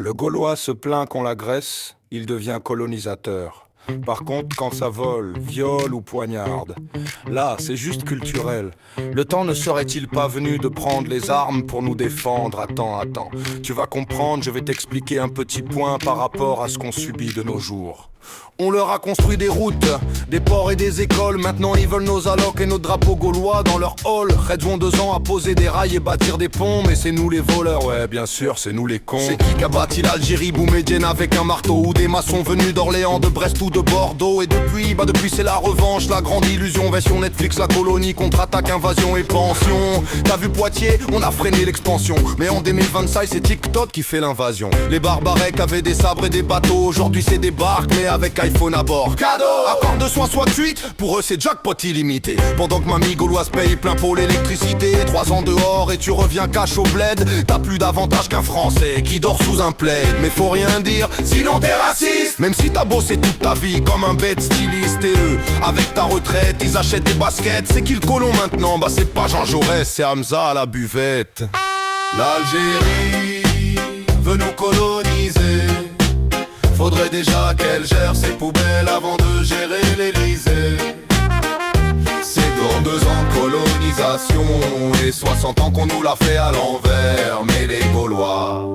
Le Gaulois se plaint qu'on l'agresse, il devient colonisateur. Par contre, quand ça vole, viole ou poignarde, là, c'est juste culturel. Le temps ne serait-il pas venu de prendre les armes pour nous défendre? Attends. Tu vas comprendre, je vais t'expliquer un petit point par rapport à ce qu'on subit de nos jours. On leur a construit des routes, des ports et des écoles. Maintenant ils veulent nos allocs et nos drapeaux gaulois dans leur hall. Reds ont 2 ans à poser des rails et bâtir des ponts. Mais c'est nous les voleurs, ouais bien sûr c'est nous les cons. C'est qui a bâti l'Algérie, Boumedienne avec un marteau? Ou des maçons venus d'Orléans, de Brest ou de Bordeaux? Et depuis c'est la revanche, la grande illusion. Version Netflix, la colonie, contre-attaque, invasion et pension. T'as vu Poitiers, on a freiné l'expansion. Mais en 2025 c'est TikTok qui fait l'invasion. Les barbarecs avaient des sabres et des bateaux. Aujourd'hui c'est des barques mais avec iPhone à bord. Cadeau! Accord de soins soit cuite, pour eux c'est jackpot illimité. Pendant que mamie gauloise paye plein pot l'électricité. 3 ans dehors et tu reviens cash au bled. T'as plus d'avantage qu'un Français qui dort sous un plaid. Mais faut rien dire, sinon t'es raciste. Même si t'as bossé toute ta vie comme un bête styliste. Et eux, avec ta retraite, ils achètent des baskets. C'est qui le colon maintenant? Bah c'est pas Jean Jaurès, c'est Hamza à la buvette. L'Algérie veut nous coloniser. Faudrait déjà qu'elle gère ses poubelles avant de gérer l'Elysée. C'est dans 2 ans de colonisation et 60 ans qu'on nous l'a fait à l'envers. Mais les Gaulois,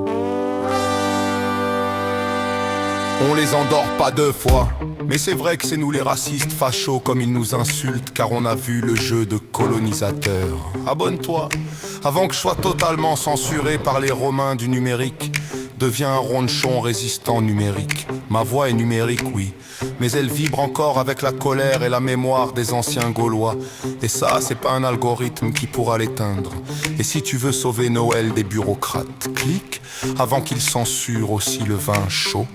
on les endort pas 2 fois. Mais c'est vrai que c'est nous les racistes fachos comme ils nous insultent, car on a vu le jeu de colonisateur. Abonne-toi avant que je sois totalement censuré par les Romains du numérique. Deviens un ronchon résistant numérique. Ma voix est numérique, oui, mais elle vibre encore avec la colère et la mémoire des anciens Gaulois. Et ça, c'est pas un algorithme qui pourra l'éteindre. Et si tu veux sauver Noël des bureaucrates, clique avant qu'ils censurent aussi le vin chaud.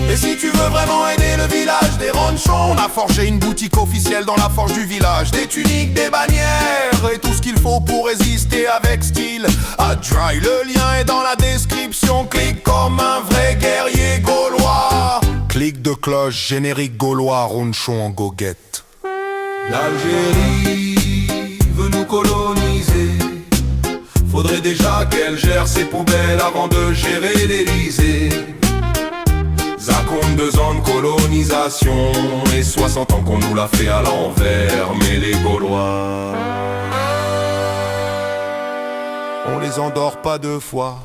Et si tu veux vraiment aider le village des ronchons, on a forgé une boutique officielle dans la forge du village. Des tuniques, des bannières et tout ce qu'il faut pour résister avec style à Dry. Le lien est dans la description, clique comme un vrai guerrier gaulois. Clic de cloche, générique gaulois, ronchon en goguette. L'Algérie veut nous coloniser. Faudrait déjà qu'elle gère ses poubelles avant de gérer l'Elysée. Ça compte 2 ans de colonisation et 60 ans qu'on nous l'a fait à l'envers. Mais les Gaulois, on les endort pas 2 fois.